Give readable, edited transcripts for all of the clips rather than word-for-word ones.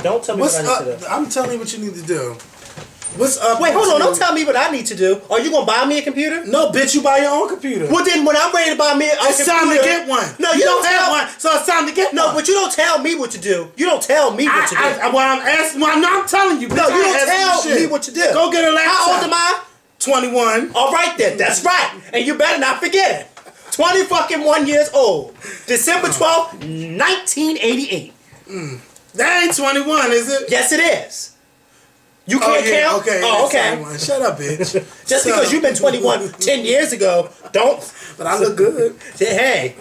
Don't tell me what I need to do. I'm telling you what you need to do. What's up? Wait, hold on. Don't tell me what I need to do. Are you going to buy me a computer? No, bitch, you buy your own computer. Well, then when I'm ready to buy me a computer... It's time to get one. No, you don't have one, so it's time to get one. No, but you don't tell me what to do. You don't tell me what to do. I'm telling you. Bitch, no, you don't tell me what to do. Go get a laptop. How old am I? 21. All right, then. That's right. And you better not forget it. 21 years old. December 12th, 1988. That ain't 21, is it? Yes, it is. You can't count? Okay. Oh, okay. 21. Shut up, bitch. Just because you've been 21 10 years ago, don't. But I look good. Hey.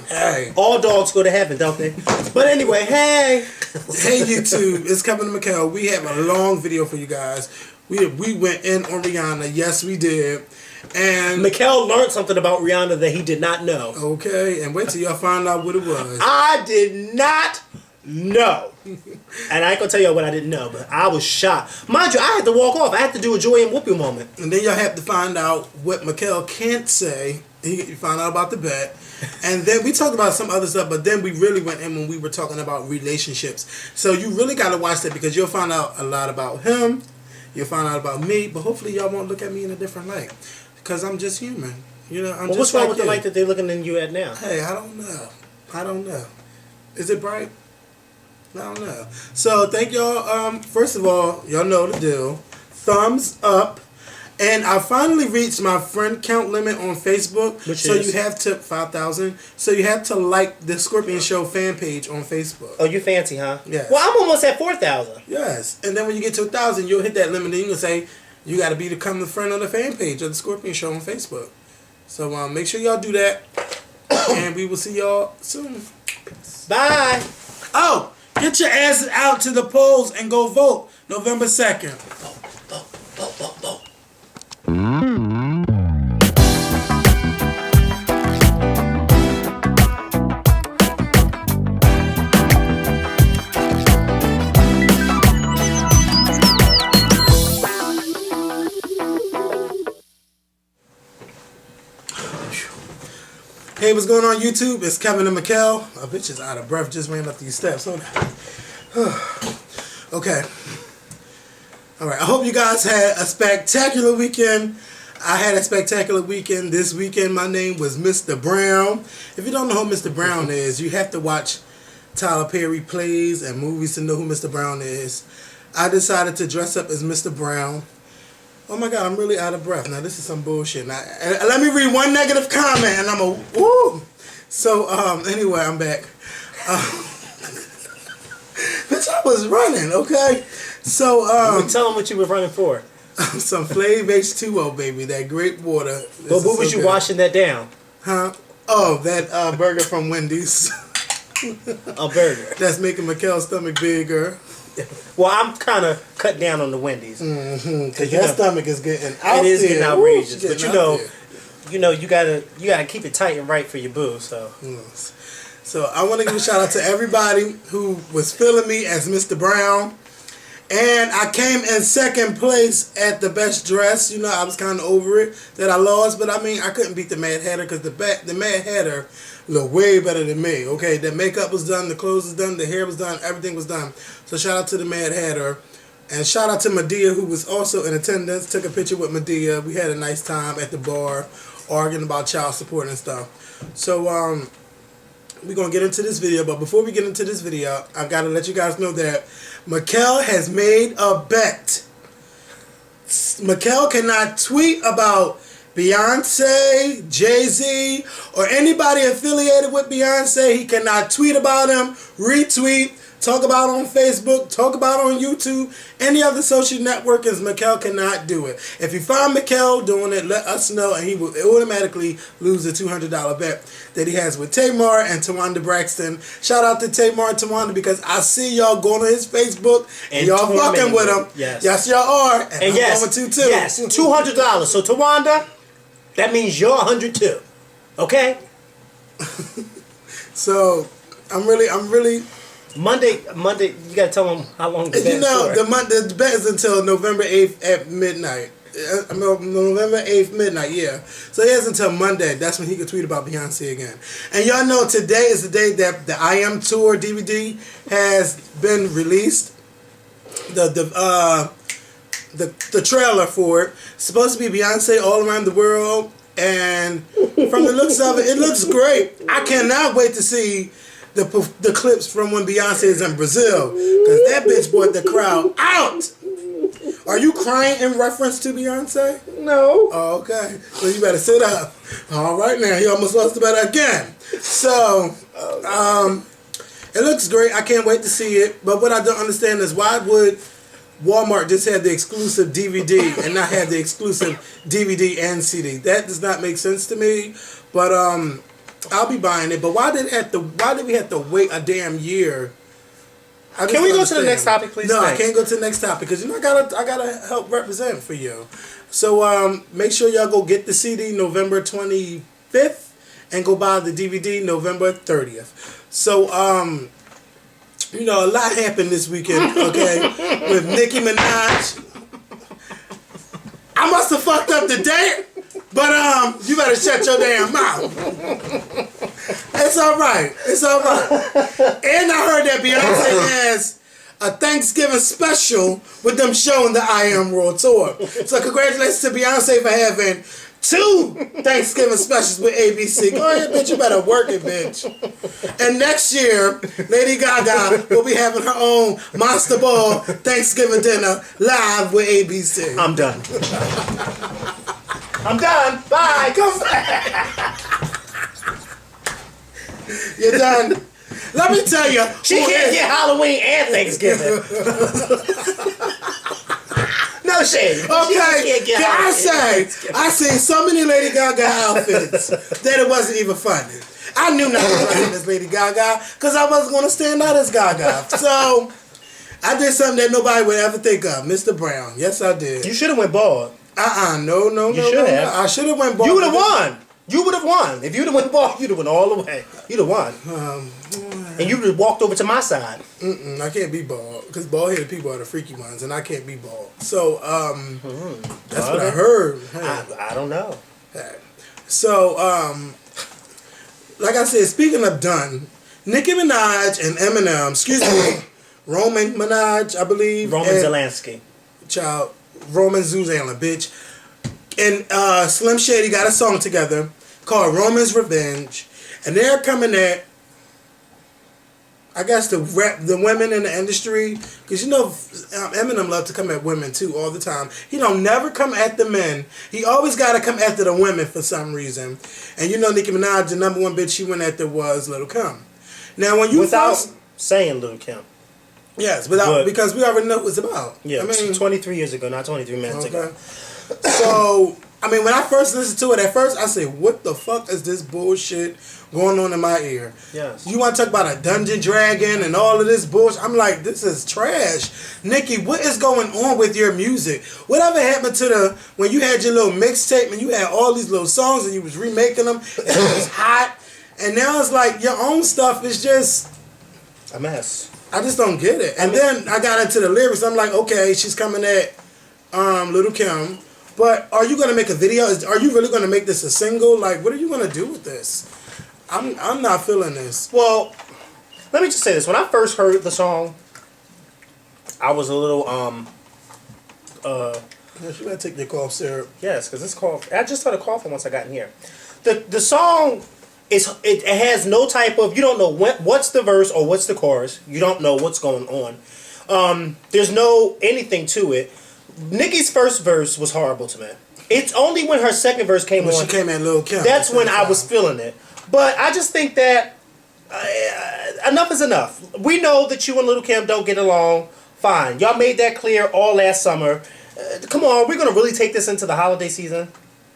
All dogs go to heaven, don't they? But anyway, hey. Hey, YouTube. It's Kevin and MAKAEL. We have a long video for you guys. We went in on Rihanna. Yes, we did. And MAKAEL learned something about Rihanna that he did not know. Okay. And wait till y'all find out what it was. I did not know. And I ain't gonna tell y'all what I didn't know, but I was shocked. Mind you, I had to walk off. I had to do a Joy and Whoopi moment. And then y'all have to find out what MAKAEL can't say. You find out about the bet. And then we talked about some other stuff, but then we really went in when we were talking about relationships. So you really got to watch that because you'll find out a lot about him. You'll find out about me. But hopefully y'all won't look at me in a different light. Because I'm just human. You know, I'm just what's wrong with the light that they're looking at you at now? Hey, I don't know. Is it bright? I don't know. So thank y'all. First of all, y'all know the deal. Thumbs up. And I finally reached my friend count limit on Facebook. Which is? You have to 5,000. So you have to like the Skorpion Show fan page on Facebook. Oh, you fancy, huh? Yes. Well, I'm almost at 4,000. Yes. And then when you get to 1,000, you'll hit that limit. And you can say you got to become a friend on the fan page of the Skorpion Show on Facebook. So make sure y'all do that. And we will see y'all soon. Peace. Bye. Oh. Get your asses out to the polls and go vote November 2nd. Vote. Hey, what's going on YouTube? It's Kevin and MAKAEL. My bitch is out of breath, just ran up these steps. Okay. Alright, I hope you guys had a spectacular weekend. I had a spectacular weekend. This weekend my name was Mr. Brown. If you don't know who Mr. Brown is, you have to watch Tyler Perry plays and movies to know who Mr. Brown is. I decided to dress up as Mr. Brown. Oh my God, I'm really out of breath. Now this is some bullshit. Now, let me read one negative comment and I'm a woo. So anyway, I'm back. Bitch, I was running, okay? So tell them what you were running for. Some Flav H2O, baby, that grape water. But what was you washing that down? Huh? Oh, that burger from Wendy's. A burger. That's making MAKAEL's stomach bigger. Well, I'm kind of cut down on the Wendy's. Because your stomach is getting out. It is getting outrageous. Ooh, but you gotta keep it tight and right for your boo. So. Yes. So I want to give a shout out to everybody who was feeling me as Mr. Brown. And I came in second place at the best dress. You know, I was kind of over it that I lost. But I mean, I couldn't beat the Mad Hatter because the Mad Hatter looked way better than me. Okay, the makeup was done, the clothes was done, the hair was done, everything was done. So shout out to the Mad Hatter. And shout out to Madea, who was also in attendance. Took a picture with Madea. We had a nice time at the bar arguing about child support and stuff. So, we're going to get into this video, but before we get into this video, I've got to let you guys know that MAKAEL has made a bet. MAKAEL cannot tweet about Beyonce, Jay-Z, or anybody affiliated with Beyonce. He cannot tweet about him, retweet, talk about on Facebook, talk about on YouTube, any other social networkings. MAKAEL cannot do it. If you find MAKAEL doing it, let us know, and he will automatically lose the $200 bet that he has with Tamar and Tawanda Braxton. Shout out to Tamar and Tawanda because I see y'all going on his Facebook and y'all fucking with him. Yes, y'all are. And I'm yes, going to too. Yes, $200. So Tawanda, that means you're 100 too. Okay? So I'm really. Monday, you gotta tell them how long the bet is the bet is until November 8th at midnight. November 8th midnight, yeah. So he has until Monday. That's when he can tweet about Beyonce again. And y'all know today is the day that the I Am Tour DVD has been released. the trailer for it. It's supposed to be Beyonce all around the world, and from the looks of it, it looks great. I cannot wait to see the clips from when Beyonce is in Brazil, because that bitch brought the crowd out. Are you crying in reference to Beyonce? No. Oh, okay. So you better sit up. All right now, he almost lost the bet again. So, it looks great. I can't wait to see it. But what I don't understand is why would Walmart just have the exclusive DVD and not have the exclusive DVD and CD? That does not make sense to me. But I'll be buying it. But why did we have to wait a damn year? Can we go to the next topic, please? No, Thanks. I can't go to the next topic because I gotta help represent for you. So make sure y'all go get the CD November 25th and go buy the DVD November 30th. So a lot happened this weekend. Okay, with Nicki Minaj. I must have fucked up the date, but you better shut your damn mouth. It's all right. It's all right. And I heard that Beyonce has a Thanksgiving special with them showing the I Am World Tour. So congratulations to Beyonce for having 2 Thanksgiving specials with ABC. Go ahead, bitch. You better work it, bitch. And next year, Lady Gaga will be having her own Monster Ball Thanksgiving dinner live with ABC. I'm done. I'm done. Bye. Come back. You're done. Let me tell you. She can't get Halloween and Thanksgiving. No shade. Okay, can I say, I seen so many Lady Gaga outfits that it wasn't even funny. I knew not to dress as Lady Gaga because I wasn't going to stand out as Gaga. So, I did something that nobody would ever think of. Mr. Brown. Yes, I did. You should have went bald. No. You should have. I should have went bald. You would have won. You would have won. If you'd have went bald, you'd have went all the way. You'd have won. And you would have walked over to my side. I can't be bald because bald-headed people are the freaky ones, and I can't be bald. So that's what I heard. I don't know. So like I said, speaking of done, Nicki Minaj and Eminem, excuse me, Roman Minaj, I believe, Roman Zelensky, Roman Zuzana, bitch, and Slim Shady got a song together called Roman's Revenge, and they're coming at, I guess, the women in the industry, because Eminem loved to come at women too all the time. He don't never come at the men. He always got to come after the women for some reason. And Nicki Minaj, the number one bitch she went after was Lil' Kim. Now when you without saying Lil' Kim. Yes, because we already know what it's about. Yeah, I mean, 23 years ago, not 23 minutes ago. So, when I first listened to it, at first I said, what the fuck is this bullshit going on in my ear? Yes. You want to talk about a Dungeon Dragon and all of this bullshit? I'm like, this is trash. Nikki, what is going on with your music? Whatever happened to when you had your little mixtape and you had all these little songs and you was remaking them and it was hot, and now it's like your own stuff is just a mess. I just don't get it. And then I got into the lyrics. I'm like, okay, she's coming at Lil' Kim. But are you going to make a video? Are you really going to make this a single? Like, what are you going to do with this? I'm not feeling this. Well, let me just say this. When I first heard the song, I was a little, You better take your cough syrup. Yes, because this cough, I just started coughing once I got in here. The song, it has no type of, you don't know what's the verse or what's the chorus. You don't know what's going on. There's no anything to it. Nicki's first verse was horrible to me. It's only when her second verse came on. She came at Lil' Kim. That's when I was feeling it. But I just think that enough is enough. We know that you and Lil' Kim don't get along. Fine. Y'all made that clear all last summer. Come on, we're going to really take this into the holiday season?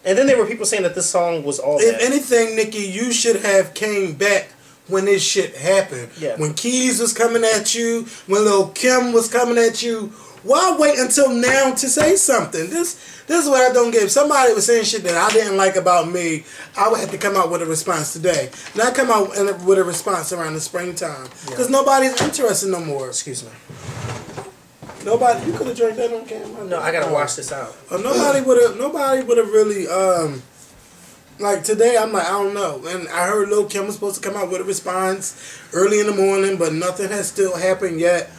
And then there were people saying that this song was all If bad. anything, Nicki, you should have came back when this shit happened. Yeah. When Keys was coming at you, when Lil' Kim was coming at you. Why wait until now to say something? This is what I don't get. If somebody was saying shit that I didn't like about me, I would have to come out with a response today. Not come out with a response around the springtime. Because nobody's interested no more. Excuse me. Nobody. You could have drank that on camera. No, I gotta wash this out. Nobody would have really like today. I'm like, I don't know. And I heard Lil' Kim was supposed to come out with a response early in the morning, but nothing has still happened yet.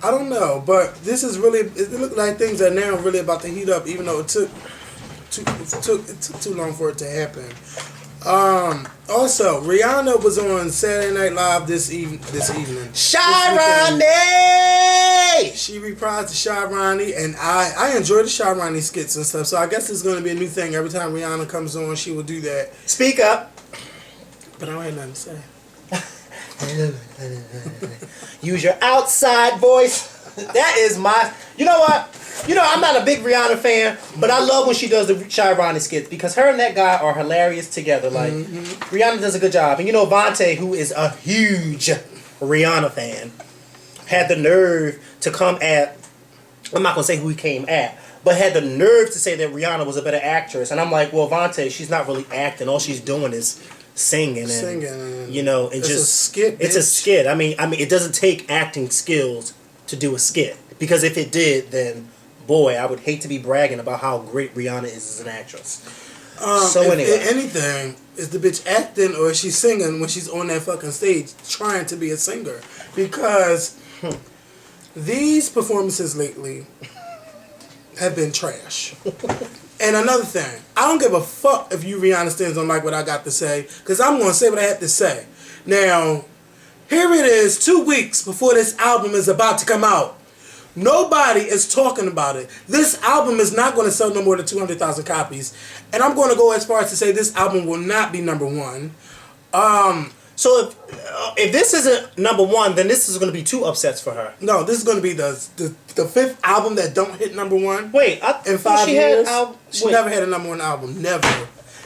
I don't know, but this is really. It looked like things are now really about to heat up, even though it took too long for it to happen. Also, Rihanna was on Saturday Night Live this evening. Shy-Ronnie! She reprised the Shy-Ronnie, and I enjoy the Shy-Ronnie skits and stuff. So I guess it's going to be a new thing. Every time Rihanna comes on, she will do that. Speak up. But I don't have nothing to say. Use your outside voice. That is my... You know what? I'm not a big Rihanna fan, but I love when she does the Shy-Ronnie skits because her and that guy are hilarious together. Like, Rihanna does a good job. And Vontae, who is a huge Rihanna fan, had the nerve to come at... I'm not going to say who he came at, but had the nerve to say that Rihanna was a better actress. And I'm like, well, Vontae, she's not really acting. All she's doing is singing. And, and it's just... a skit, It's a skit. I mean, it doesn't take acting skills to do a skit. Because if it did, then... Boy, I would hate to be bragging about how great Rihanna is as an actress. Anyway. If anything, is the bitch acting or is she singing when she's on that fucking stage trying to be a singer? Because these performances lately have been trash. And another thing, I don't give a fuck if you Rihanna stands don't like what I got to say, because I'm going to say what I have to say. Now, here it is 2 weeks before this album is about to come out. Nobody is talking about it. This album is not going to sell no more than 200,000 copies. And I'm going to go as far as to say this album will not be number one. So if this isn't number one, then this is going to be 2 upsets for her. No, this is going to be the 5th album that don't hit number one. Wait, in 5 years. She never had a number one album. Never.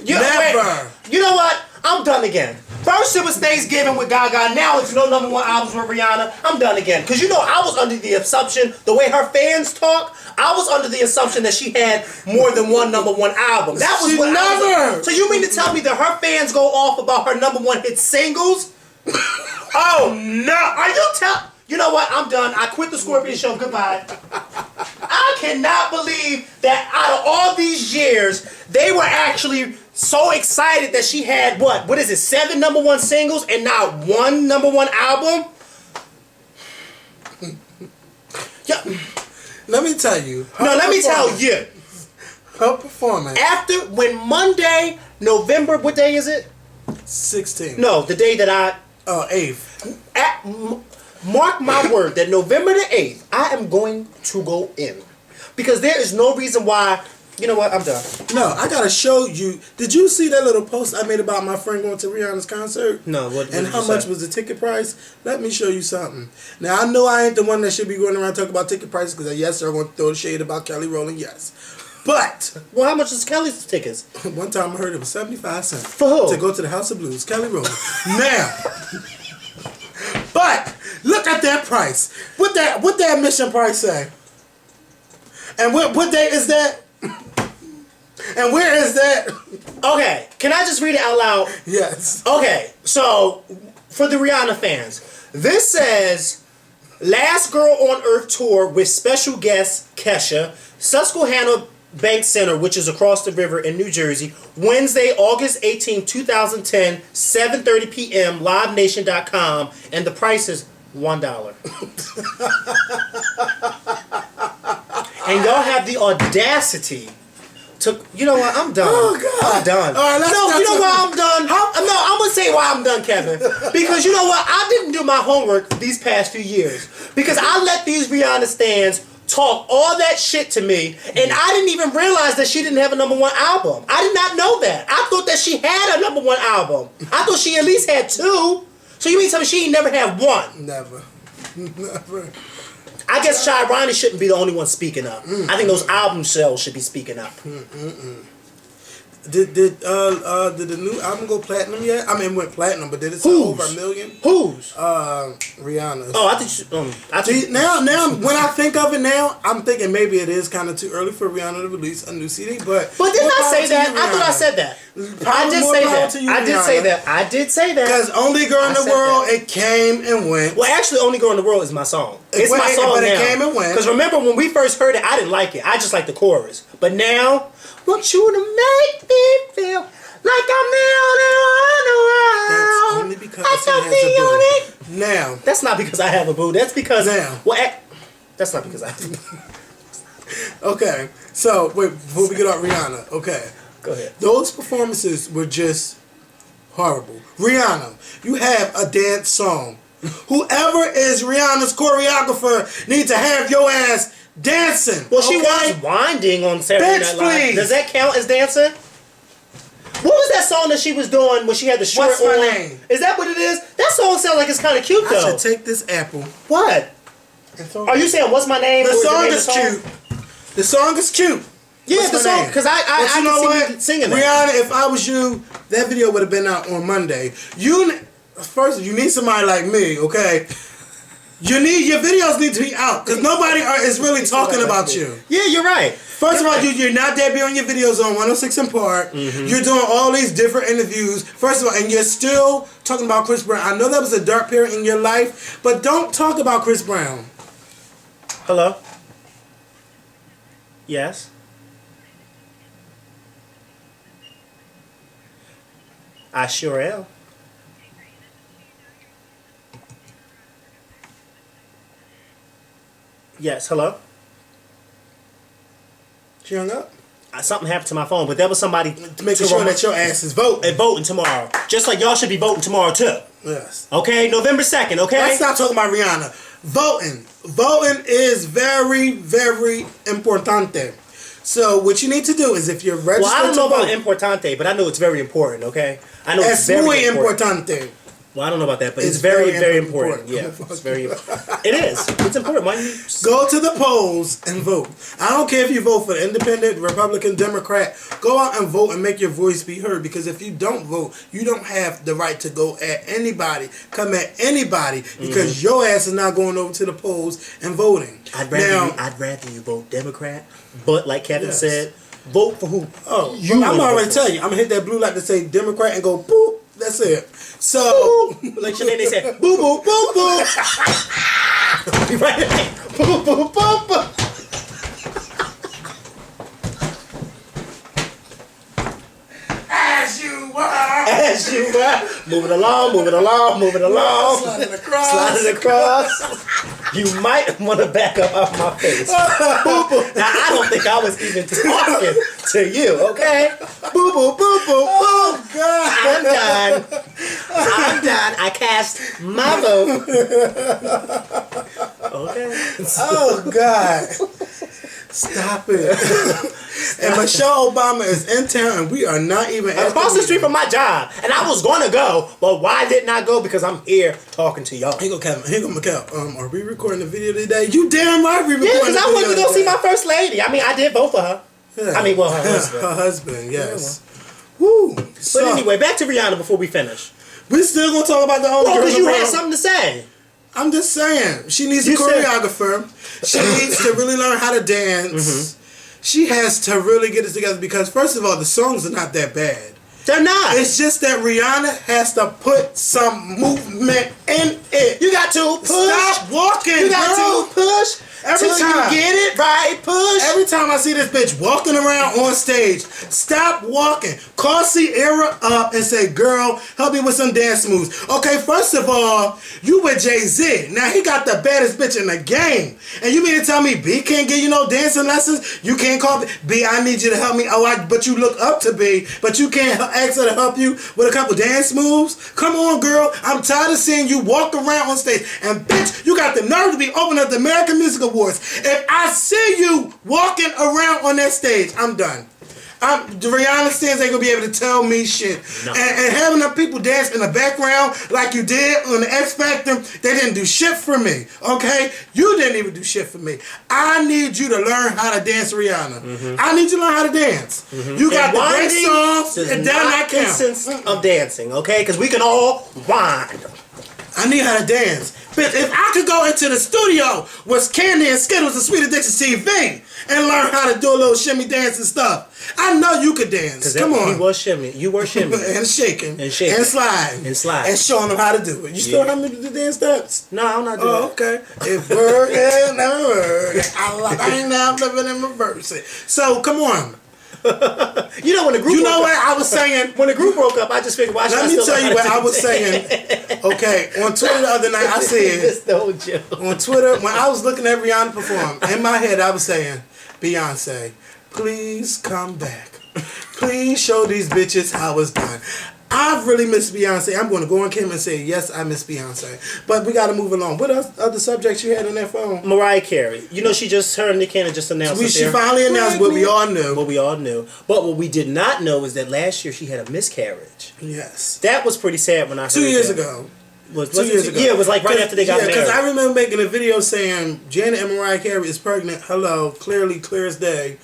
Never. Wait, you know what? I'm done again. First it was Thanksgiving with Gaga. Now it's no number one albums with Rihanna. I'm done again. Because I was under the assumption, the way her fans talk, I was under the assumption that she had more than one number one album. That was what never. So you mean to tell me that her fans go off about her number one hit singles? Oh no! Are you You know what? I'm done. I quit the Skorpion Show. Goodbye. I cannot believe that out of all these years, they were actually so excited that she had, what is it, 7 number one singles and not 1 number one album? Yeah. Let me tell you. Let me tell you. Her performance. When Monday, November, what day is it? 16th. No, the day that 8th. Mark my word that November the 8th, I am going to go in. Because there is no reason why. You know what? I'm done. No, I gotta show you. Did you see that little post I made about my friend going to Rihanna's concert? No, what and how much was the ticket price? Let me show you something. Now, I know I ain't the one that should be going around talking about ticket prices because, yes, I'm going to throw shade about Kelly Rowland, yes. But. Well, how much is Kelly's tickets? One time I heard it was 75 cents. For who? To go to the House of Blues. Kelly Rowland. Now. But, look at that price. What that admission price say? And what day is that? And where is that? Okay, can I just read it out loud? Yes. Okay, so for the Rihanna fans, this says Last Girl on Earth tour with special guest Kesha, Susquehanna Bank Center, which is across the river in New Jersey, Wednesday, August 18, 2010, 7:30 p.m., livenation.com, and the price is $1. And y'all have the audacity to, you know what, I'm done. Oh, God. I'm done. All right, you know why I'm done? I'm going to say why I'm done, Kevin. Because you know what? I didn't do my homework these past few years. Because I let these Rihanna stans talk all that shit to me, and I didn't even realize that she didn't have a number one album. I did not know that. I thought that she had a number one album. I thought she at least had 2. So you mean to tell me she ain't never had 1? Never. Never. I guess Shy-Ronnie shouldn't be the only one speaking up. I think those album sales should be speaking up. Did the new album go platinum yet? I mean, it went platinum, but did it sell over 1 million? Whose? Rihanna's. Oh, I think now, when I think of it now, I'm thinking maybe it is kind of too early for Rihanna to release a new CD. But didn't I say that? I thought I said that. I did say that. I did say that. Because Only Girl in the World, it came and went. Well, actually, Only Girl in the World is my song. It's my song but now. It came and went. Because remember when we first heard it, I didn't like it. I just liked the chorus. But now, want you to make me feel like I'm the only one in the world. That's only because he has a boo. Now. That's not because I have a boo. That's because... Now. Well, That's not because I. Okay, so wait, before we get off Rihanna, okay. Go ahead. Those performances were just horrible. Rihanna, you have a dance song. Whoever is Rihanna's choreographer needs to have your ass dancing. Well, she was winding on Saturday Night Live. Please. Does that count as dancing? What was that song that she was doing when she had the short What's My on? Name? Is that what it is? That song sounds like it's kind of cute, though. I should take this apple. What? Are you saying What's My Name? The Or is song name is the song? cute. The song is cute. Yeah, What's the My song. Name? Because I But you know can see what? you singing that. Rihanna, if I was you, that video would have been out on Monday. First, you need somebody like me, okay? Your videos need to be out because nobody is really talking about you. Yeah, you're right. First of all, you're not debuting your videos on 106 in Park. Mm-hmm. You're doing all these different interviews. First of all, and you're still talking about Chris Brown. I know that was a dark period in your life, but don't talk about Chris Brown. Hello? Yes? I sure am. Yes, hello? She hung up. Something happened to my phone, but there was somebody To make sure that your ass is voting. voting tomorrow. Just like y'all should be voting tomorrow, too. Yes. Okay? November 2nd, okay? Let's stop talking about Rihanna. Voting. Voting is very, very importante. So what you need to do is if you're registered Well, I don't know to about vote, importante, but I know it's very important, okay? I know it's es very muy important. importante. Well, I don't know about that, but it's It's very, very very important. important. Yeah, it's very important. It is. It's important. Why don't you... Go to the polls and vote. I don't care if you vote for the independent, Republican, Democrat. Go out and vote and make your voice be heard. Because if you don't vote, you don't have the right to go at anybody, come at anybody, because your ass is not going over to the polls and voting. I'd rather you vote Democrat, but like Kevin Yes. said, vote for who Oh, you I'm wanna already vote for. telling you. I'm going to hit that blue light to say Democrat and go boop. That's it. So, Like Sinead, they said, boo boo boo boo. Be right there. Boo boo boo boo. as you were. As you were moving along, moving along, moving along, Sliding across. sliding across. You might want to back up off my face. Boo boo. Now I don't think I was even talking to you, okay? Boo boo boo boo boo. Oh, God. I'm done. I'm done. I cast my vote. Okay. Oh, God. Stop it. And Michelle Obama is in town, and we are not even at Across the street from my job. And I was going to go, but why didn't I go? Because I'm here talking to y'all. Here go Kevin. Here go MAKAEL. Are we recording the video today? You damn right we recording Yeah, because the I video went to go see today. my first lady. I mean, I did vote for her. Yeah. I mean, well, her husband. Her husband, yes. Woo. But anyway, back to Rihanna before we finish. we still gonna talk about the only Well, girl because in you the had world. something to say. I'm just saying, she needs a You said- choreographer. She needs to really learn how to dance. She has to really get it together because, first of all, the songs are not that bad. They're not. It's just that Rihanna has to put some movement in it. You got to push. Stop walking, You got girl. to push. Every till time. you get it right, push. Every time I see this bitch walking around on stage, stop walking. Call Sierra up and say, girl, help me with some dance moves. Okay, first of all, you with Jay-Z. Now, he got the baddest bitch in the game. And you mean to tell me B can't give you no dancing lessons? You can't call B, I need you to help me. But you look up to B, but you can't ask her to help you with a couple dance moves? Come on, girl. I'm tired of seeing you walk around on stage. And bitch, you got the nerve to be opening up the American Music Awards. If I see you walking around on that stage, I'm done. The Rihanna stands ain't gonna be able to tell me shit. No. And having the people dance in the background like you did on the X Factor, they didn't do shit for me. Okay? You didn't even do shit for me. I need you to learn how to dance, Rihanna. I need you to learn how to dance. You got the great songs, and down that count. Consist of dancing, okay? Because we can all whine. I need how to dance. Bitch, if I could go into the studio with Candy and Skittles and Sweet Addiction TV and learn how to do a little shimmy dance and stuff, I know you could dance. Come on. You was shimmying. You were shimmying. and shaking. And shaking. And sliding. And sliding. And showing them how to do it. You still have me to do dance steps? No, I'm not doing Oh, that. okay. If word and never word, I ain't now living in reverse. So, come on. You know, when the group You know what I was saying? when the group broke up, I just figured, why should Let I me still tell you learn what how to I was do saying. Okay, on Twitter the other night, I said, This the whole joke. on Twitter, when I was looking at Rihanna perform, in my head I was saying, Beyonce, please come back. Please show these bitches how it's done. I really miss Beyonce. I'm going to go on camera and say, yes, I miss Beyonce. But we got to move along. What else, other subjects you had on that phone? Mariah Carey. You know, her and Nicki Cannon just announced She finally announced what we all knew. What we all knew. But what we did not know is that last year she had a miscarriage. Yes. That was pretty sad when I heard 2 years that. ago. Was 2 years ago. Yeah, it was like right after they got married. Because I remember making a video saying Janet and Mariah Carey is pregnant. Hello, clearly, clear as day.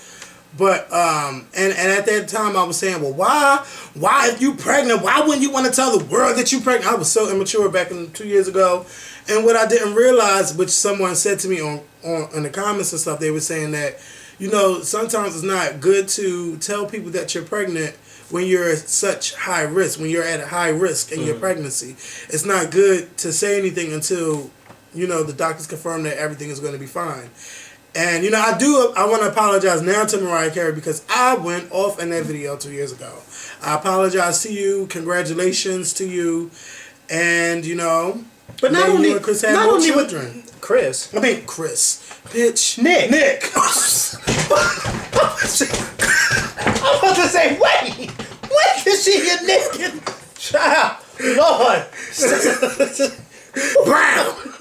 But and at that time I was saying, well, why if you pregnant, why wouldn't you want to tell the world that you pregnant? I was so immature back in 2 years ago, and what I didn't realize, which someone said to me on in the comments and stuff, they were saying that, you know, sometimes it's not good to tell people that you're pregnant when you're at such high risk, when you're at a high risk in your pregnancy. It's not good to say anything until, you know, the doctors confirm that everything is going to be fine. And, you know, I want to apologize now to Mariah Carey because I went off in that video 2 years ago. I apologize to you. Congratulations to you. And, you know, but not only you and Chris had more children. Chris. Bitch. Nick. I'm about to say, wait. When did she get naked? Child. Lord. Brown.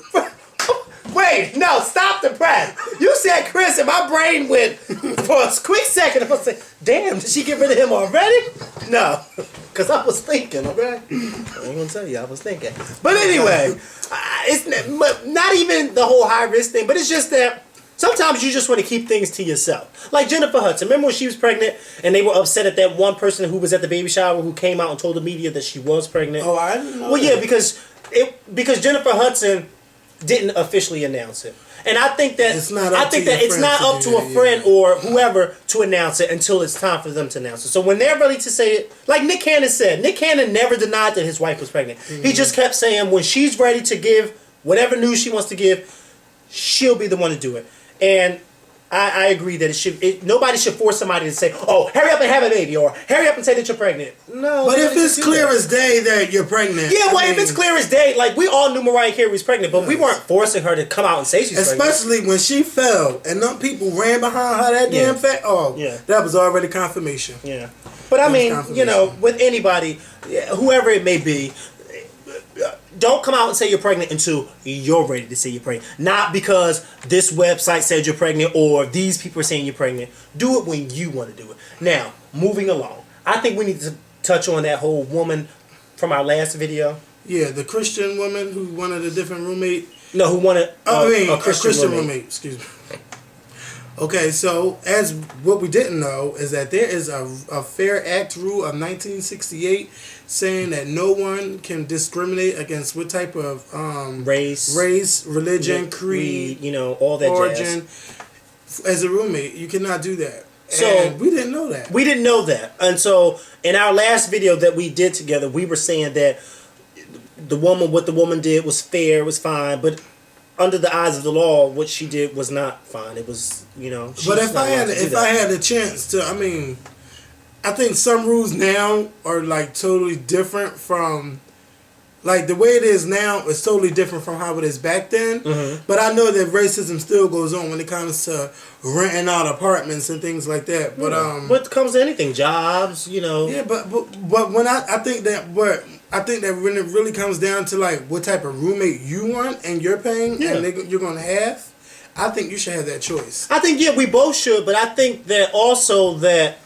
Wait, no, stop the press. You said Chris, and my brain went for a quick second. I was like, damn, did she get rid of him already? No, because I was thinking, okay? I ain't going to tell you, I was thinking. But anyway, it's not even the whole high risk thing, but it's just that sometimes you just want to keep things to yourself. Like Jennifer Hudson. Remember when she was pregnant and they were upset at that one person who was at the baby shower who came out and told the media that she was pregnant? Oh, I didn't know. Well, yeah, because Jennifer Hudson didn't officially announce it. And I think that it's not up to a friend or whoever to announce it until it's time for them to announce it. So when they're ready to say it, like Nick Cannon said, Nick Cannon never denied that his wife was pregnant. He just kept saying when she's ready to give whatever news she wants to give, she'll be the one to do it. And I agree that nobody should force somebody to say, oh, hurry up and have a baby, or hurry up and say that you're pregnant. No. But if it's clear as day that you're pregnant. Yeah, well, if it's clear as day, like we all knew Mariah Carey was pregnant, but we weren't forcing her to come out and say she's pregnant. Especially when she fell and them people ran behind her that damn fat. Oh, yeah. That was already confirmation. Yeah. But I mean, you know, with anybody, whoever it may be, don't come out and say you're pregnant until you're ready to say you're pregnant. Not because this website said you're pregnant or these people are saying you're pregnant. Do it when you want to do it. Now, moving along. I think we need to touch on that whole woman from our last video. Yeah, the Christian woman who wanted a different roommate. No, who wanted a Christian roommate. Excuse me. Okay, so as what we didn't know is that there is a Fair Act rule of 1968 saying that no one can discriminate against what type of race, religion, creed, you know, all that origin. Jazz. As a roommate, you cannot do that. So and we didn't know that. We didn't know that. And so in our last video that we did together, we were saying that what the woman did was fair, was fine, but under the eyes of the law, what she did was not fine. It was, you know. But if I had a chance to, I mean, I think some rules now are like totally different from, like the way it is now is totally different from how it is back then. Mm-hmm. But I know that racism still goes on when it comes to renting out apartments and things like that. But when it comes to anything, jobs, you know. Yeah, but when I think that when it really comes down to like what type of roommate you want and you're paying and you're gonna have, I think you should have that choice. I think we both should, but I think that also that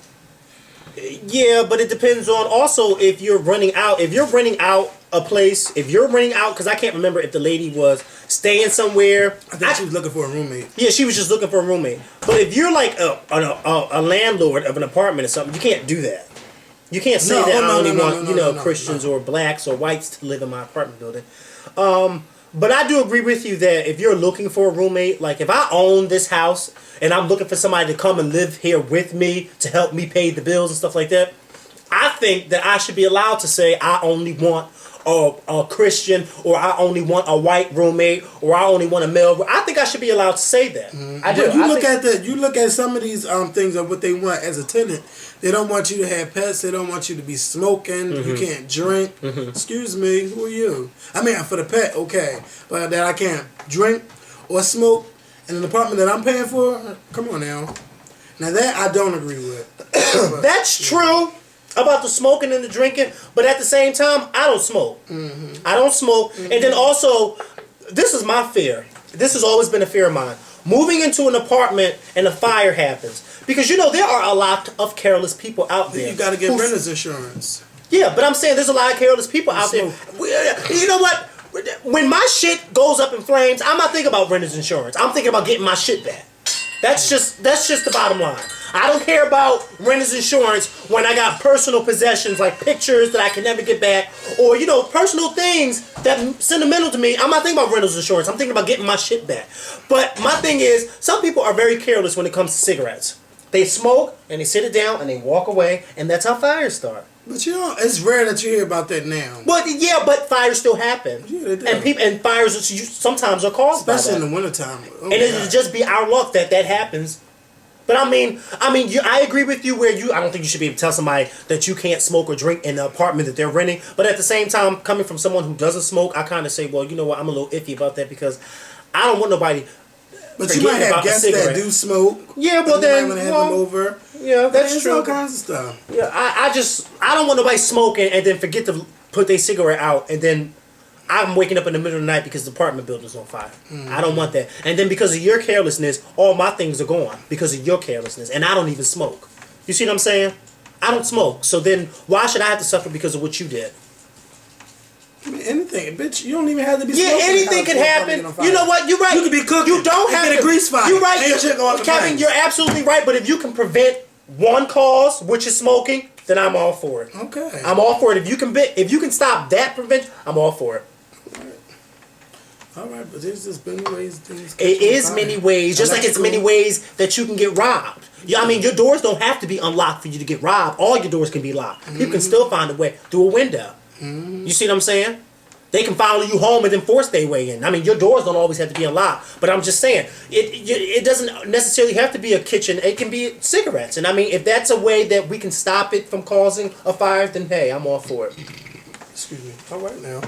but it depends on also if you're renting out. If you're renting out a place, because I can't remember if the lady was staying somewhere. I think she was looking for a roommate. Yeah, she was just looking for a roommate. But if you're like a landlord of an apartment or something, you can't do that. You can't say that I only want Christians or blacks or whites to live in my apartment building. But I do agree with you that if you're looking for a roommate, like if I own this house and I'm looking for somebody to come and live here with me to help me pay the bills and stuff like that, I think that I should be allowed to say I only want a Christian, or I only want a white roommate, or I only want a male. I think I should be allowed to say that. I do. You look at some of these things of what they want as a tenant. They don't want you to have pets. They don't want you to be smoking. You can't drink. Excuse me, who are you? I mean, for the pet, okay, but that I can't drink or smoke in an apartment that I'm paying for. Come on now. Now that I don't agree with. That's true about the smoking and the drinking, but at the same time, I don't smoke. I don't smoke, and then also, this is my fear. This has always been a fear of mine. Moving into an apartment and a fire happens. Because, you know, there are a lot of careless people out there. You got to get renter's insurance. Yeah, but I'm saying there's a lot of careless people out there. You know what? When my shit goes up in flames, I'm not thinking about renter's insurance. I'm thinking about getting my shit back. That's just the bottom line. I don't care about renter's insurance when I got personal possessions like pictures that I can never get back, or, you know, personal things that sentimental to me. I'm not thinking about renter's insurance. I'm thinking about getting my shit back. But my thing is, some people are very careless when it comes to cigarettes. They smoke and they sit it down and they walk away, and that's how fires start. But you know, it's rare that you hear about that now. But yeah, but fires still happen. Yeah, they do. And fires sometimes are caused especially by that. in the wintertime. Oh, and it'll just be our luck that happens. But I mean, I agree with you where I don't think you should be able to tell somebody that you can't smoke or drink in the apartment that they're renting. But at the same time, coming from someone who doesn't smoke, I kind of say, well, you know what, I'm a little iffy about that because I don't want nobody. But you might have guests that do smoke. Yeah, well then, you might want to have them over. Yeah, that's true. All kinds of stuff. Yeah, I don't want nobody smoking and then forget to put their cigarette out, and then I'm waking up in the middle of the night because the apartment building's on fire. I don't want that. And then because of your carelessness, all my things are gone because of your carelessness, and I don't even smoke. You see what I'm saying? I don't smoke, so then why should I have to suffer because of what you did? I mean, anything, bitch. You don't even have to be. Yeah, anything can happen. You know what? You're right. You could be cooking. You don't have to. A grease fire. You're right, Kevin. You're absolutely right. But if you can prevent one cause, which is smoking, then I'm all for it. Okay. I'm all for it. If you can stop that prevention, I'm all for it. All right, but there's just many ways things. It is many ways, just like it's many ways that you can get robbed. Yeah, I mean, your doors don't have to be unlocked for you to get robbed. All your doors can be locked. You can still find a way through a window. You see what I'm saying? They can follow you home and then force their way in. I mean, your doors don't always have to be unlocked. But I'm just saying, it doesn't necessarily have to be a kitchen. It can be cigarettes. And I mean, if that's a way that we can stop it from causing a fire, then hey, I'm all for it. Excuse me. All right now.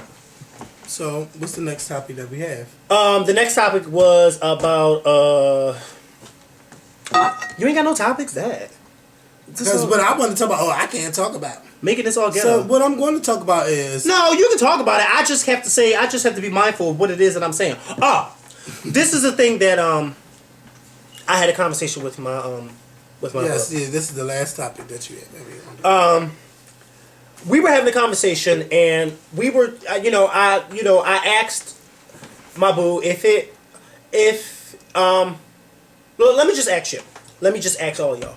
So, what's the next topic that we have? The next topic was about you ain't got no topics, Dad. Because what I want to talk about, I can't talk about. Making this all ghetto. So what I'm going to talk about is... No, you can talk about it. I just have to be mindful of what it is that I'm saying. This is a thing that I had a conversation with my Yes, yeah, this is the last topic that you had. We were having a conversation, and we were, I asked my boo let me just ask you. Let me just ask all y'all.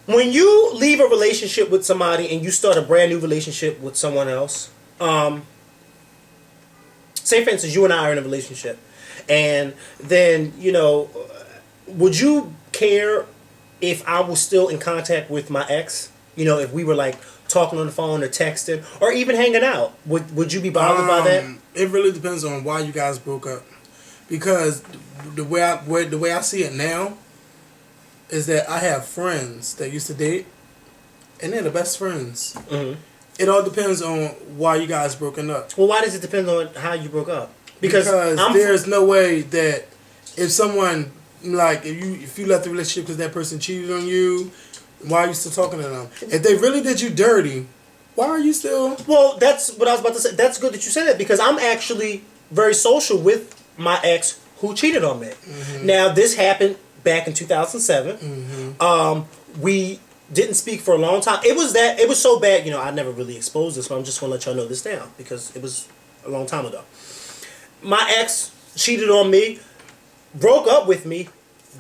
When you leave a relationship with somebody and you start a brand new relationship with someone else, say for instance you and I are in a relationship, and then, would you care if I was still in contact with my ex? If we were like talking on the phone or texting or even hanging out, would you be bothered by that? It really depends on why you guys broke up, because the way I see it now is that I have friends that used to date, and they're the best friends. Mm-hmm. It all depends on why you guys broken up. Well, why does it depend on how you broke up? Because there's no way that if someone, like, if you left the relationship because that person cheated on you, why are you still talking to them? If they really did you dirty, why are you still... Well, that's what I was about to say. That's good that you said that, because I'm actually very social with my ex who cheated on me. Mm-hmm. Now, this happened back in 2007. Mm-hmm. We didn't speak for a long time. It was so bad, I never really exposed this, but I'm just going to let y'all know this down because it was a long time ago. My ex cheated on me, broke up with me,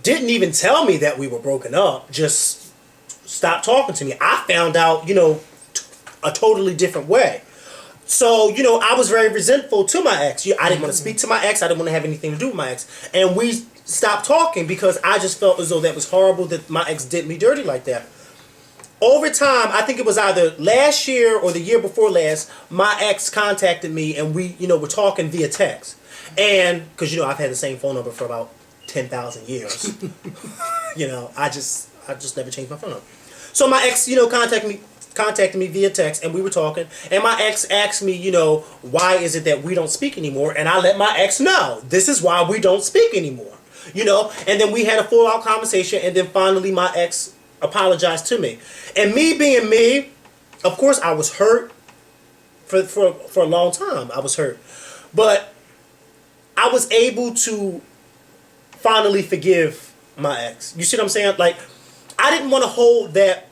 didn't even tell me that we were broken up, just stopped talking to me. I found out, a totally different way. So, I was very resentful to my ex. I didn't want to speak to my ex. I didn't want to have anything to do with my ex. And we stopped talking because I just felt as though that was horrible that my ex did me dirty like that. over time, I think it was either last year or the year before last, my ex contacted me and we, were talking via text. And, because, I've had the same phone number for about 10,000 years. I just never changed my phone number. So my ex, contacted me via text and we were talking. And my ex asked me, why is it that we don't speak anymore? And I let my ex know, this is why we don't speak anymore. And then we had a full out conversation and then finally my ex apologized to me. And me being me, of course I was hurt for a long time. I was hurt. But I was able to finally forgive my ex. You see what I'm saying? Like, I didn't want to hold that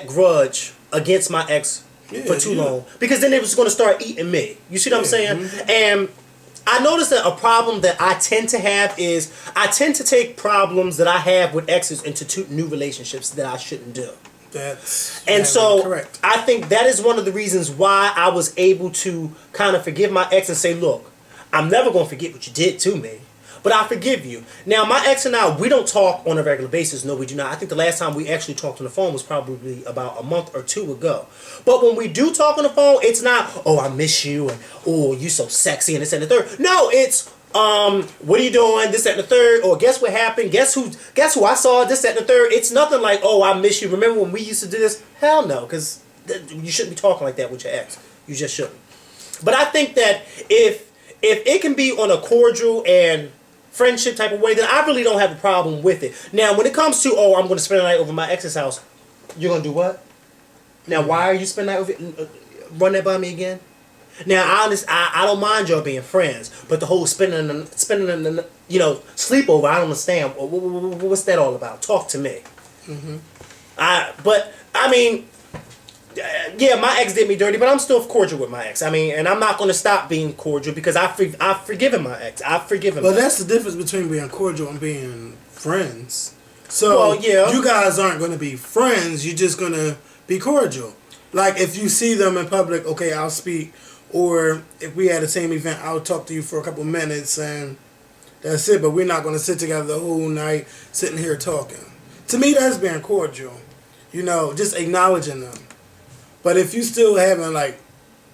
grudge against my ex for too long, because then it was going to start eating me. You see what I'm saying? Mm-hmm. And I noticed that a problem that I tend to have is I tend to take problems that I have with exes into new relationships that I shouldn't do. So correct. I think that is one of the reasons why I was able to kind of forgive my ex and say, look, I'm never going to forget what you did to me, but I forgive you. Now, my ex and I, we don't talk on a regular basis. No, we do not. I think the last time we actually talked on the phone was probably about a month or two ago. But when we do talk on the phone, it's not, oh, I miss you, and oh, you so sexy, and this and the third. No, it's, what are you doing, this, that, and the third, or guess what happened, guess who I saw, this, that, and the third. It's nothing like, oh, I miss you, remember when we used to do this? Hell no, because you shouldn't be talking like that with your ex. You just shouldn't. But I think that if it can be on a cordial and friendship type of way, then I really don't have a problem with it. Now, when it comes to, oh, I'm going to spend the night over my ex's house, you're going to do what? Now, why are you spending the night over? Run that by me again. Now, I don't mind y'all being friends, but the whole spending sleepover, I don't understand. What's that all about? Talk to me. Mm-hmm. Yeah, my ex did me dirty, but I'm still cordial with my ex. And I'm not going to stop being cordial because I've forgiven my ex. I've forgiven. Well, that's the difference between being cordial and being friends. So, you guys aren't going to be friends. You're just going to be cordial. Like, if you see them in public, okay, I'll speak. Or if we had the same event, I'll talk to you for a couple minutes and that's it. But we're not going to sit together the whole night sitting here talking. To me, that's being cordial. Just acknowledging them. But if you still having, like,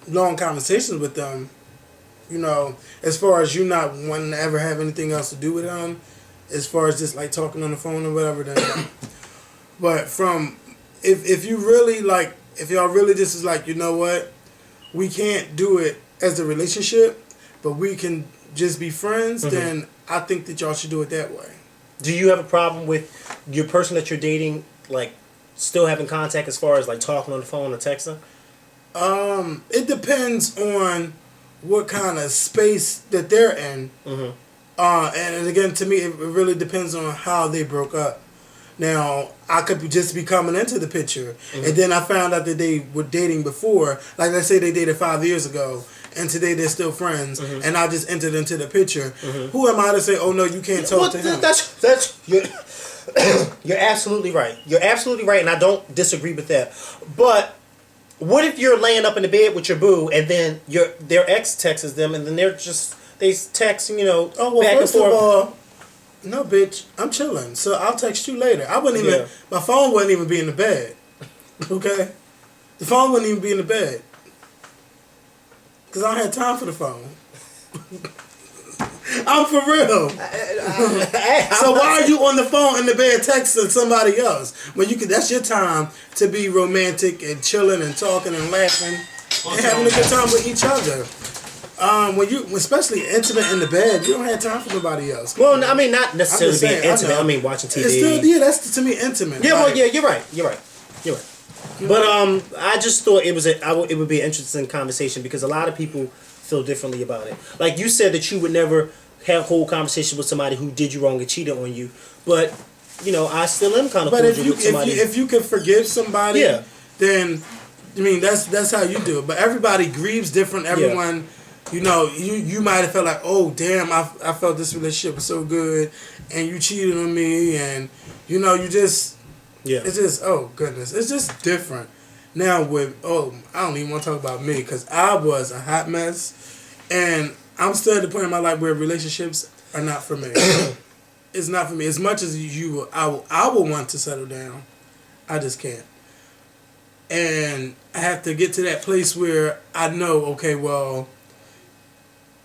long conversations with them, as far as you not wanting to ever have anything else to do with them, as far as just, like, talking on the phone or whatever, then but if you really, like, if y'all really just is like, you know what, we can't do it as a relationship, but we can just be friends, mm-hmm. then I think that y'all should do it that way. Do you have a problem with your person that you're dating, like, still having contact as far as like talking on the phone or texting? It depends on what kind of space that they're in. Mm-hmm. And again, to me, it really depends on how they broke up. Now, I could just be coming into the picture, mm-hmm. and then I found out that they were dating before. Like, let's say they dated 5 years ago, and today they're still friends, mm-hmm. and I just entered into the picture. Mm-hmm. Who am I to say, oh no, you can't talk to him? You're absolutely right. You're absolutely right, and I don't disagree with that. But what if you're laying up in the bed with your boo, and then their ex texts them, and then they text, back and forth? First of all, no, bitch, I'm chilling, so I'll text you later. My phone wouldn't even be in the bed. Okay, the phone wouldn't even be in the bed because I don't have time for the phone. I'm for real. So why are you on the phone in the bed texting somebody else when you could? That's your time to be romantic and chilling and talking and laughing and having a good time with each other. When you, especially intimate in the bed, you don't have time for nobody else. Well, I mean, not necessarily being intimate. I mean, watching TV. It's still, that's to me intimate. Yeah, well, yeah, you're right. But I just thought it would be an interesting conversation because a lot of people feel differently about it. Like you said that you would never have a whole conversation with somebody who did you wrong and cheated on you, but I still am kind of cordial with somebody. If you can forgive somebody, then that's how you do it. But everybody grieves different. Everyone. You might have felt like, oh, damn, I felt this relationship was so good, and you cheated on me, and, you just, it's just, oh, goodness, it's just different. Now I don't even want to talk about me, because I was a hot mess, and I'm still at the point in my life where relationships are not for me. It's not for me. As much as I will want to settle down, I just can't. And I have to get to that place where I know, okay, well,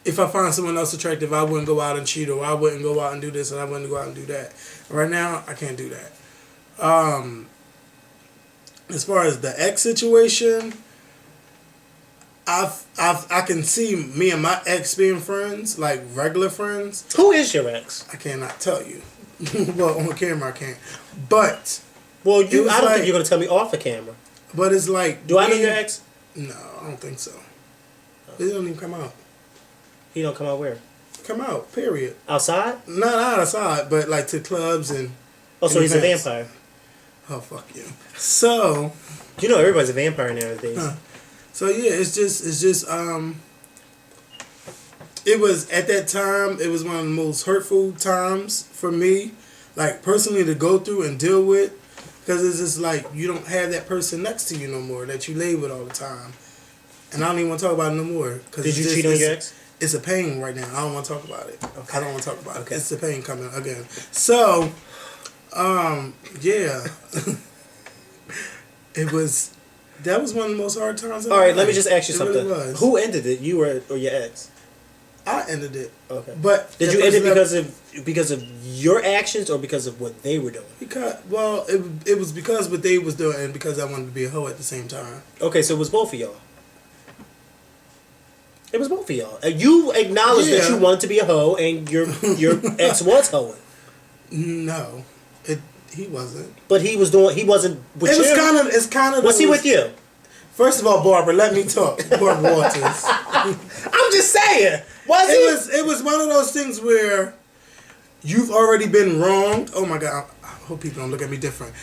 if I find someone else attractive, I wouldn't go out and cheat, or I wouldn't go out and do this, and I wouldn't go out and do that. Right now, I can't do that. As far as the ex situation, I can see me and my ex being friends, like regular friends. Who is your ex? I cannot tell you. Well, on camera I can't. But well, I don't think you're gonna tell me off the camera. But it's like, do I know your ex? No, I don't think so. It don't even come out. He don't come out where? Come out. Period. Outside? Not outside, but like to clubs and. Oh, so he's events. a vampire. Oh, fuck you. So. You know everybody's a vampire nowadays. So yeah, it's just it was at that time, it was one of the most hurtful times for me, like personally to go through and deal with, because it's just like you don't have that person next to you no more that you lay with all the time, and I don't even want to talk about it no more. Did you cheat on your ex? It's a pain right now. I don't want to talk about it. Okay. I don't want to talk about okay. it. It's the pain coming again. So, yeah, that was one of the most hard times. All right, let me just ask you something. Really who ended it? You or your ex? I ended it. Okay. But did you end it because of your actions or because of what they were doing? It was because what they was doing and because I wanted to be a hoe at the same time. Okay, so it was both of y'all. It was both of y'all. You acknowledged that you wanted to be a hoe and your ex was hoeing. No, he wasn't. But he wasn't with you. It's kind of. Was he with you? First of all, Barbara, let me talk. Barbara Walters. I'm just saying. It was one of those things where you've already been wronged. Oh my God! I hope people don't look at me different.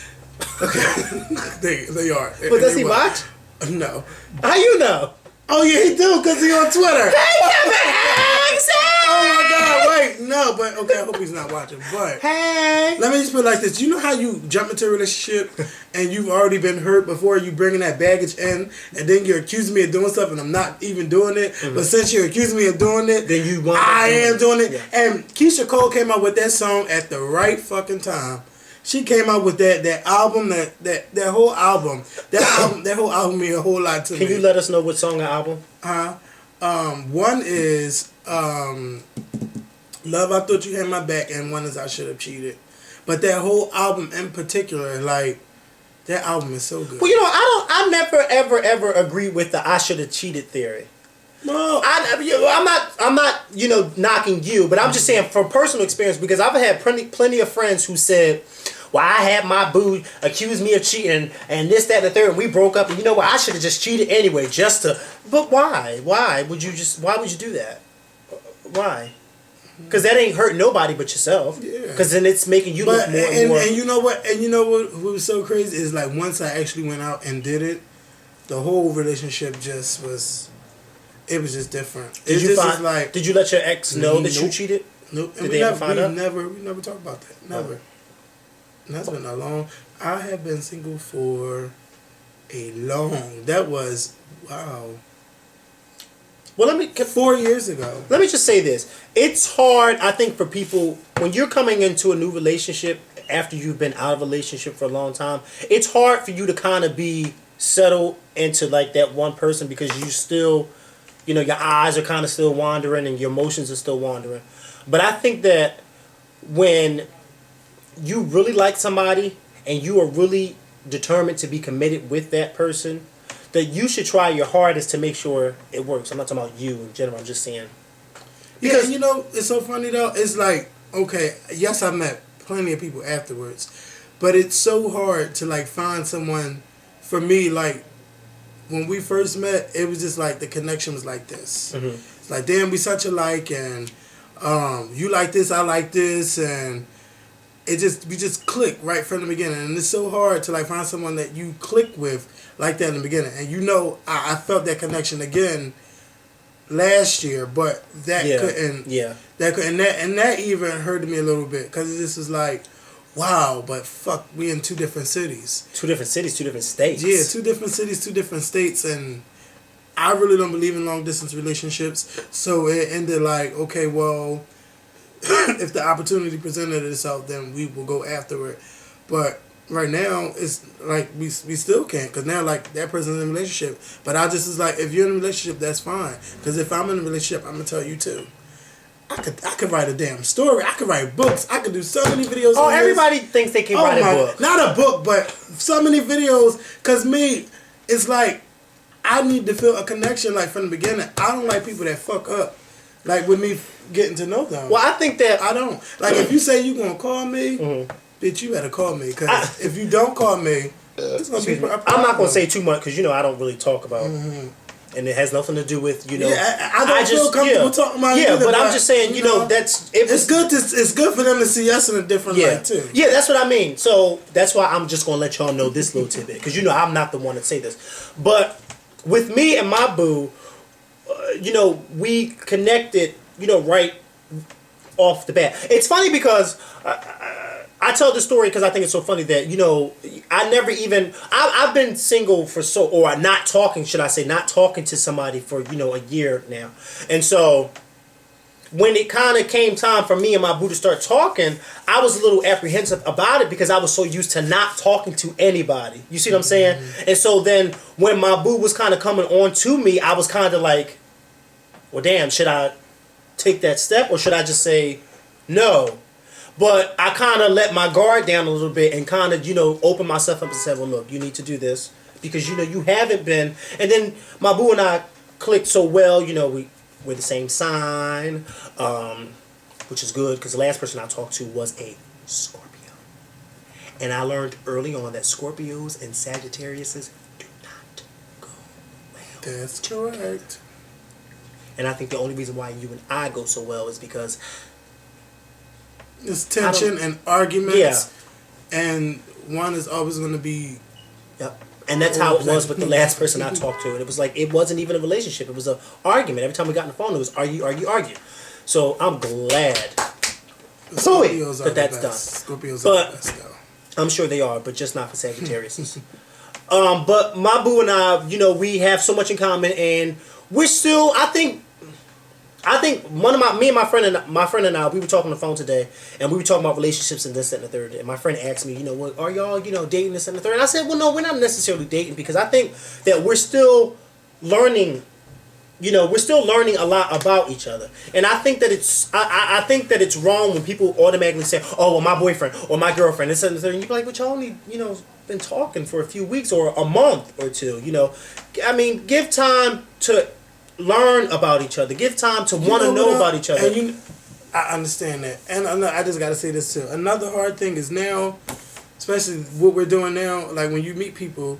Okay, they are. But does he watch? No. How you know? Oh yeah, he do because he on Twitter. Hey, oh my God! Wait, no, but okay. I hope he's not watching. But hey, let me just put it like this: you know how you jump into a relationship and you've already been hurt before you bringing that baggage in, and then you're accusing me of doing stuff, and I'm not even doing it. Mm-hmm. But since you're accusing me of doing it, then I am doing it. Yeah. And Keisha Cole came out with that song at the right fucking time. She came out with that album, that whole album. That whole album mean a whole lot to me. Can you let us know what song or album? One is Love, I Thought You Had My Back, and one is I Should Have Cheated. But that whole album in particular, like, that album is so good. Well, I never ever agree with the I should have cheated theory. No, I'm not knocking you, but I'm just saying from personal experience, because I've had plenty of friends who said, well, I had my boo accuse me of cheating and this, that, and the third, and we broke up, and you know what, I should have just cheated anyway, but why? Why would you do that? Why? Because that ain't hurt nobody but yourself. Yeah. Because then it's making you look more and more. And you know what? And you know what was so crazy is, like, once I actually went out and did it, the whole relationship just was. It was just different. Did you let your ex know that you cheated? Nope. Did they ever find out? We never talked about that. Never. Oh. And that's been a long. I have been single for a long. That was wow. Well, 4 years ago. Let me just say this. It's hard, I think, for people when you're coming into a new relationship after you've been out of a relationship for a long time. It's hard for you to kind of be settled into like that one person because you still. Your eyes are kind of still wandering and your emotions are still wandering. But I think that when you really like somebody and you are really determined to be committed with that person, that you should try your hardest to make sure it works. I'm not talking about you in general. I'm just saying. Because, it's so funny though. It's like, okay, yes, I met plenty of people afterwards. But it's so hard to like find someone, for me, like, when we first met, it was just like the connection was like this. Mm-hmm. It's like, damn, we such alike, and you like this, I like this, and we just click right from the beginning. And it's so hard to like find someone that you click with like that in the beginning. And I felt that connection again last year, but that couldn't. Yeah. That even hurted me a little bit because this was like. Wow, but fuck, we in two different cities. Two different cities, two different states. Yeah, two different cities, two different states, and I really don't believe in long distance relationships. So it ended like, okay, well, if the opportunity presented itself, then we will go after it. But right now, it's like we still can't, because now like that person's in a relationship. But I just was like, if you're in a relationship, that's fine. Because if I'm in a relationship, I'm gonna tell you too. I could write a damn story. I could write books. I could do so many videos. Oh, everybody thinks they can write a book. Not a book, but so many videos. Cause me, it's like I need to feel a connection. Like from the beginning, I don't like people that fuck up. Like with me getting to know them. Well, I think that I don't. Like if you say you gonna call me, bitch, you better call me. Cause if you don't call me, it's gonna be a problem. I'm not gonna say too much because I don't really talk about. And it has nothing to do with Yeah, I don't feel comfortable talking about it. Yeah, either, but I'm just saying, it's good. It's good for them to see us in a different light too. Yeah, that's what I mean. So that's why I'm just gonna let y'all know this little tidbit because I'm not the one to say this. But with me and my boo, we connected, right off the bat. It's funny because. I tell this story because I think it's so funny that, I never even, I've been single for not talking to somebody for, a year now. And so when it kind of came time for me and my boo to start talking, I was a little apprehensive about it because I was so used to not talking to anybody. You see what I'm saying? And so then when my boo was kind of coming on to me, I was kind of like, well, damn, should I take that step or should I just say no? But I kind of let my guard down a little bit and kind of, open myself up and said, well, look, you need to do this because, you haven't been. And then my boo and I clicked so well, we're the same sign, which is good because the last person I talked to was a Scorpio. And I learned early on that Scorpios and Sagittariuses do not go well. That's correct. And I think the only reason why you and I go so well is because... There's tension and arguments, and one is always going to be... Yep. And that's how it was with the last person I talked to. And it was like, it wasn't even a relationship. It was an argument. Every time we got on the phone, it was argue. So I'm glad that that's done. Scorpios are the best, though. I'm sure they are, but just not for Sagittarius. But my boo and I, we have so much in common, and we're still, I think me and my friend and I, we were talking on the phone today, and we were talking about relationships and this, that, and the third. And my friend asked me, what are y'all, dating this and the third? And I said, well, no, we're not necessarily dating because I think that we're still learning. We're still learning a lot about each other, and I think that I think that it's wrong when people automatically say, oh, well, my boyfriend or my girlfriend, this and the third. And you're like, but y'all only, been talking for a few weeks or a month or two. I mean, give time to learn about each other. Give time to want to know about each other. And I understand that. And I just got to say this too. Another hard thing is now, especially what we're doing now, like when you meet people,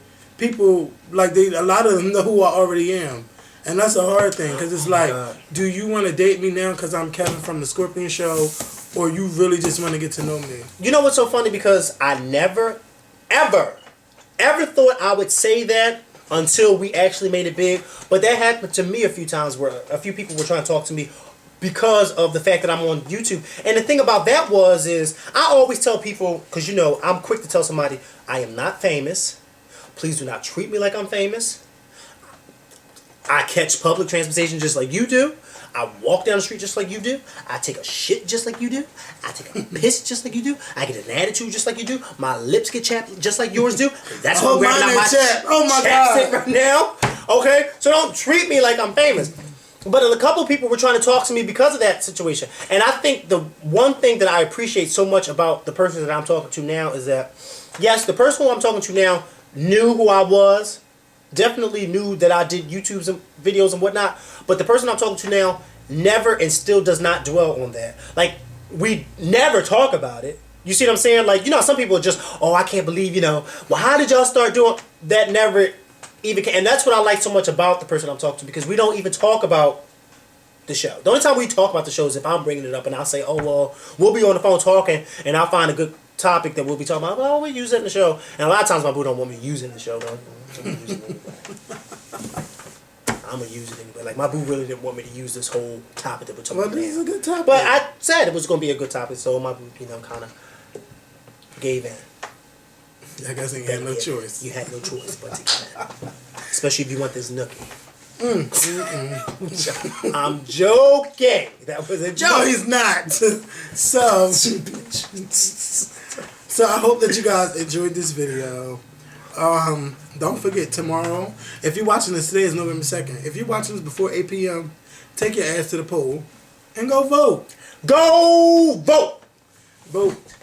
like a lot of them know who I already am. And that's a hard thing because it's like, do you want to date me now because I'm Kevin from the Skorpion Show, or you really just want to get to know me? You know what's so funny? Because I never, ever thought I would say that until we actually made it big. But that happened to me a few times where a few people were trying to talk to me because of the fact that I'm on YouTube. And the thing about that is I always tell people, because I'm quick to tell somebody, I am not famous. Please do not treat me like I'm famous. I catch public transportation just like you do. I walk down the street just like you do. I take a shit just like you do. I take a piss just like you do. I get an attitude just like you do. My lips get chapped just like yours do. That's why I'm grabbing out my chapstick right now. Okay? So don't treat me like I'm famous. But a couple people were trying to talk to me because of that situation. And I think the one thing that I appreciate so much about the person that I'm talking to now is that, yes, the person who I'm talking to now knew who I was. Definitely knew that I did YouTube's and videos and whatnot, but the person I'm talking to now never and still does not dwell on that. Like, we never talk about it. You see what I'm saying? Like, some people are just, oh, I can't believe, well, how did y'all start doing that? Never even can. And that's what I like so much about the person I'm talking to, because we don't even talk about the show. The only time we talk about the show is if I'm bringing it up and I'll say, oh, well, we'll be on the phone talking and I'll find a good topic that we'll be talking about. Well, we use it in the show. And a lot of times my boo don't want me to use it in the show, though. I'm gonna use it anyway. Like, my boo really didn't want me to use this whole topic that we're talking about. Well, this is a good topic. But I said it was gonna be a good topic, so my boo, kind of gave in. I guess you had no choice. You had no choice but to give in. Especially if you want this nookie. I'm joking. That was a joke. No, he's not. So So I hope that you guys enjoyed this video. Don't forget tomorrow. If you're watching this, today is November 2nd. If you're watching this before 8 p.m., take your ass to the poll and go vote. Go vote. Vote.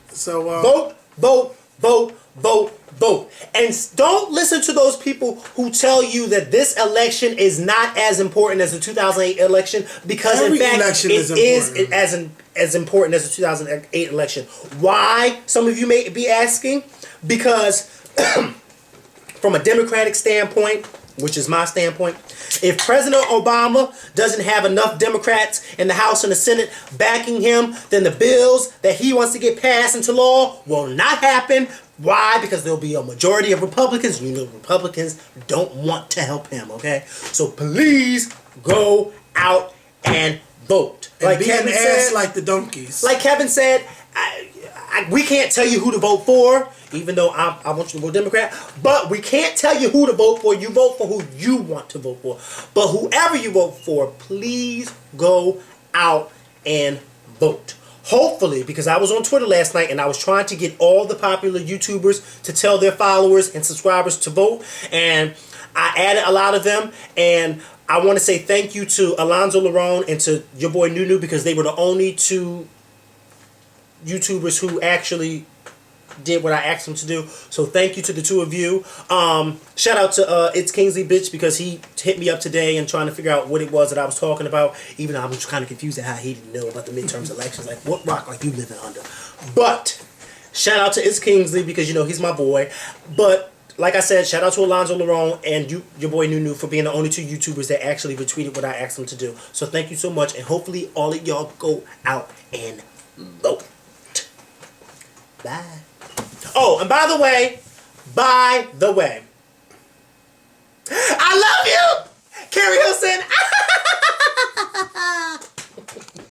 So vote. And don't listen to those people who tell you that this election is not as important as the 2008 election, because every in fact election it is as important as the 2008 election. Why? Some of you may be asking. Because from a Democratic standpoint, which is my standpoint, if President Obama doesn't have enough Democrats in the House and the Senate backing him, then the bills that he wants to get passed into law will not happen. Why? Because there'll be a majority of Republicans. You know, Republicans don't want to help him, okay? So please go out and vote. Like Kevin said, like the donkeys. Like Kevin said, we can't tell you who to vote for, even though I want you to vote Democrat. But we can't tell you who to vote for. You vote for who you want to vote for. But whoever you vote for, please go out and vote. Hopefully, because I was on Twitter last night and I was trying to get all the popular YouTubers to tell their followers and subscribers to vote. And I added a lot of them. And I want to say thank you to Alonzo Larone and to your boy Nunu, because they were the only two YouTubers who actually did what I asked them to do. So thank you to the two of you. Shout out to It's Kingsley Bitch, because he hit me up today and trying to figure out what it was that I was talking about, even though I was kind of confused at how he didn't know about the midterms elections. Like, what rock are you living under? But shout out to It's Kingsley, because you know he's my boy. But like I said, shout out to Alonzo Larone and your boy Nunu for being the only two YouTubers that actually retweeted what I asked them to do. So thank you so much, and hopefully all of y'all go out and vote. Bye. Oh, and by the way, I love you, Carrie Hilson.